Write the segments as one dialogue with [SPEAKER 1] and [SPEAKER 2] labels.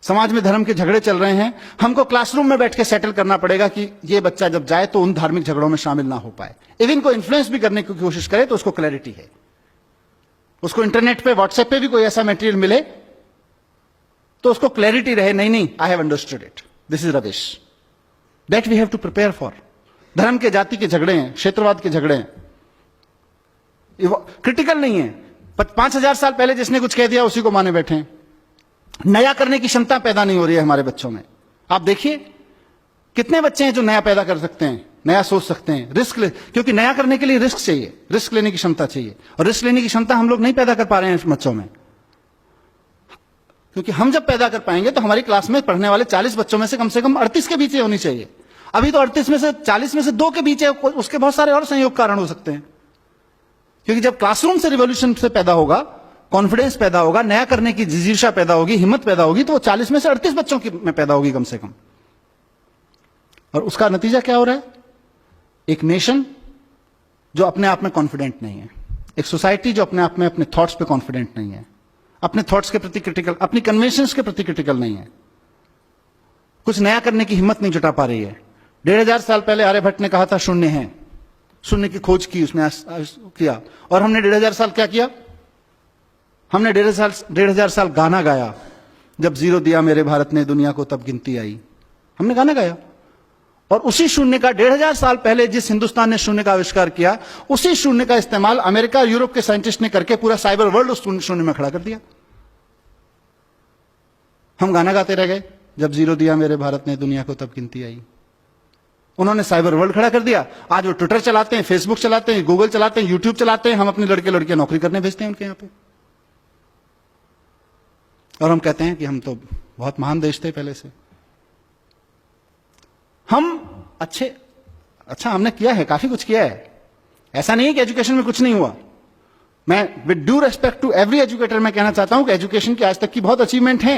[SPEAKER 1] समाज में धर्म के झगड़े चल रहे हैं, हमको क्लासरूम में बैठ के सेटल करना पड़ेगा कि ये बच्चा जब जाए तो उन धार्मिक झगड़ों में शामिल ना हो पाए। इवन को इन्फ्लुएंस भी करने की कोशिश करे तो उसको क्लैरिटी है, उसको इंटरनेट पे व्हाट्सएप पे भी कोई ऐसा मटेरियल मिले तो उसको क्लैरिटी रहे, नहीं नहीं I have understood it, this is rubbish, that we have to prepare for. धर्म के जाति के झगड़े हैं, क्षेत्रवाद के झगड़े हैं, क्रिटिकल नहीं है। 5000 साल पहले जिसने कुछ कह दिया उसी को माने बैठे हैं। नया करने की क्षमता पैदा नहीं हो रही है हमारे बच्चों में। आप देखिए कितने बच्चे हैं जो नया पैदा कर सकते हैं, नया सोच सकते हैं, रिस्क ले, क्योंकि नया करने के लिए रिस्क चाहिए, रिस्क लेने की क्षमता चाहिए, और रिस्क लेने की क्षमता हम लोग नहीं पैदा कर पा रहे हैं बच्चों में। क्योंकि हम जब पैदा कर पाएंगे तो हमारी क्लास में पढ़ने वाले 40 बच्चों में से कम 38 के बीच होनी चाहिए। अभी तो 38 में से 40 में से 2 के बीच है, उसके बहुत सारे और संयोग कारण हो सकते हैं। क्योंकि जब क्लासरूम से रिवॉल्यूशन से पैदा होगा, कॉन्फिडेंस पैदा होगा, नया करने की जिजीशा पैदा होगी, हिम्मत पैदा होगी, तो वो 40 में से 38 बच्चों की में पैदा होगी कम से कम। और उसका नतीजा क्या हो रहा है? एक नेशन जो अपने आप में कॉन्फिडेंट नहीं है, एक सोसाइटी जो अपने आप में अपने थॉट्स पे कॉन्फिडेंट नहीं है, अपने थॉट्स के प्रति क्रिटिकल, अपनी कन्वेंशंस के प्रति क्रिटिकल नहीं है, कुछ नया करने की हिम्मत नहीं जुटा पा रही है। 1500 साल पहले आर्यभट्ट ने कहा था शून्य है, शून्य की खोज की उसने किया, और हमने 1500 साल क्या किया? हमने 1500 साल गाना गाया, जब जीरो दिया मेरे भारत ने दुनिया को तब गिनती आई। हमने गाना गाया, और उसी शून्य का 1500 साल पहले जिस हिंदुस्तान ने शून्य का आविष्कार किया, उसी शून्य का इस्तेमाल अमेरिका और यूरोप के साइंटिस्ट ने करके पूरा साइबर वर्ल्ड उस शून्य में खड़ा कर दिया। हम गाना गाते रह गए, जब जीरो दिया मेरे भारत ने दुनिया को तब गिनती आई। उन्होंने साइबर वर्ल्ड खड़ा कर दिया। आज वो ट्विटर चलाते हैं, फेसबुक चलाते हैं, गूगल चलाते हैं, यूट्यूब चलाते हैं, हम अपने लड़के लड़कियां नौकरी करने भेजते हैं उनके यहां पे, और हम कहते हैं कि हम तो बहुत महान देश थे पहले से। हम अच्छा हमने किया है, काफी कुछ किया है, ऐसा नहीं है कि एजुकेशन में कुछ नहीं हुआ। मैं with due respect to every educator मैं कहना चाहता हूं कि एजुकेशन की आज तक की बहुत अचीवमेंट है।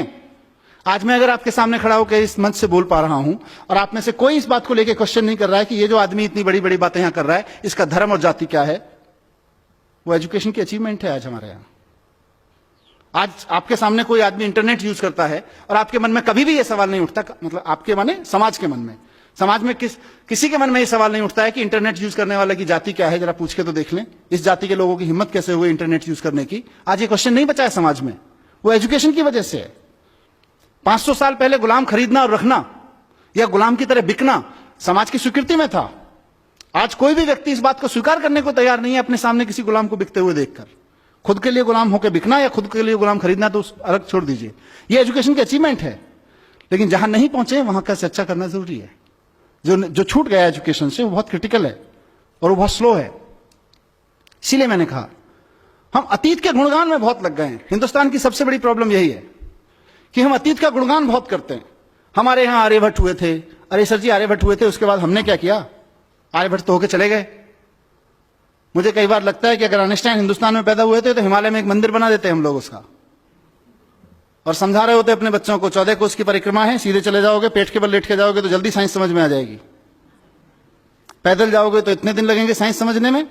[SPEAKER 1] आज मैं अगर आपके सामने खड़ा होकर इस मंच से बोल पा रहा हूं और आप में से कोई इस बात को लेकर क्वेश्चन नहीं कर रहा है कि ये जो आदमी इतनी बड़ी बड़ी बातें यहां कर रहा है इसका धर्म और जाति क्या है, वो एजुकेशन की अचीवमेंट है आज हमारे यहां। आज आपके सामने कोई आदमी इंटरनेट यूज करता है और आपके मन में कभी भी यह सवाल नहीं उठता, मतलब आपके माने समाज के मन में, समाज में किसी के मन में यह सवाल नहीं उठता है कि इंटरनेट यूज करने वाले की जाति क्या है, जरा पूछ के तो देख लें, इस जाति के लोगों की हिम्मत कैसे हुई इंटरनेट यूज करने की। आज ये क्वेश्चन नहीं बचा है समाज में, वो एजुकेशन की वजह से है। 500 साल पहले गुलाम खरीदना और रखना या गुलाम की तरह बिकना समाज की स्वीकृति में था। आज कोई भी व्यक्ति इस बात को स्वीकार करने को तैयार नहीं है अपने सामने किसी गुलाम को बिकते हुए देखकर। खुद के लिए गुलाम होकर बिकना या खुद के लिए गुलाम खरीदना तो अलग छोड़ दीजिए, ये एजुकेशन की अचीवमेंट है। लेकिन जहां नहीं पहुंचे वहां का चर्चा करना जरूरी है। जो छूट गया एजुकेशन से वो बहुत क्रिटिकल है और वो बहुत स्लो है। इसीलिए मैंने कहा हम अतीत के गुणगान में बहुत लग गए हैं। हिंदुस्तान की सबसे बड़ी प्रॉब्लम यही है कि हम अतीत का गुणगान बहुत करते हैं। हमारे यहां आर्यभट्ट हुए थे, अरे सर जी आर्यभट्ट हुए थे, उसके बाद हमने क्या किया? आर्यभट्ट तो होके चले गए। मुझे कई बार लगता है कि अगर आइंस्टाइन हिंदुस्तान में पैदा हुए थे तो हिमालय में एक मंदिर बना देते हम लोग उसका, और समझा रहे होते अपने बच्चों को 14 कोस की परिक्रमा है, सीधे चले जाओगे, पेट के बल लेट के जाओगे तो जल्दी साइंस समझ में आ जाएगी। पैदल जाओगे तो इतने दिन लगेंगे साइंस समझने में,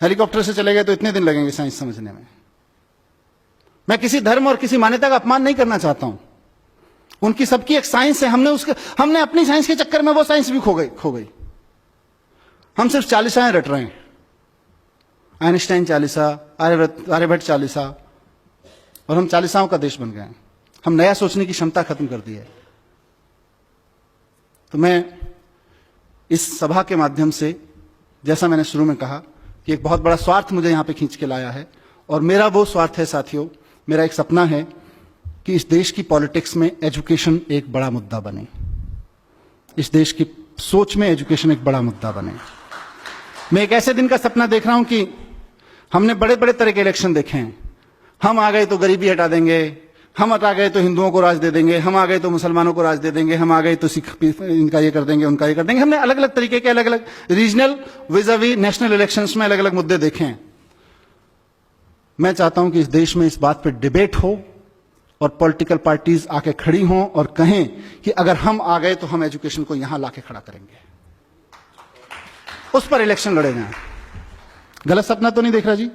[SPEAKER 1] हेलीकॉप्टर से चले गए तो इतने दिन लगेंगे साइंस समझने में। मैं किसी धर्म और किसी मान्यता का अपमान नहीं करना चाहता हूं, उनकी सबकी एक साइंस है। हमने अपनी साइंस के चक्कर में वो साइंस भी खो गई। हम सिर्फ 40 रट रहे हैं, आइंस्टाइन 40, आर्यभट्ट 40, और हम 40 का देश बन गए हैं। हम नया सोचने की क्षमता खत्म कर दी है। तो मैं इस सभा के माध्यम से, जैसा मैंने शुरू में कहा कि एक बहुत बड़ा स्वार्थ मुझे यहां पे खींच के लाया है, और मेरा वो स्वार्थ है साथियों, मेरा एक सपना है कि इस देश की पॉलिटिक्स में एजुकेशन एक बड़ा मुद्दा बने, इस देश की सोच में एजुकेशन एक बड़ा मुद्दा बने। मैं एक ऐसे दिन का सपना देख रहा हूं कि हमने बड़े बड़े तरह के इलेक्शन देखे हैं। हम आ गए तो गरीबी हटा देंगे, हम हटा गए तो हिंदुओं को राज दे देंगे, हम आ गए तो मुसलमानों को राज दे देंगे, हम आ गए तो सिख इनका ये कर देंगे, उनका ये कर देंगे। हमने अलग अलग तरीके के अलग अलग रीजनल विज़ावी नेशनल इलेक्शंस में अलग अलग मुद्दे देखे हैं। मैं चाहता हूं कि इस देश में इस बात पर डिबेट हो और पॉलिटिकल पार्टीज आके खड़ी हों और कहें कि अगर हम आ गए तो हम एजुकेशन को यहां लाके खड़ा करेंगे, उस पर इलेक्शन लड़े जाएं। गलत सपना तो नहीं देख रहा जी?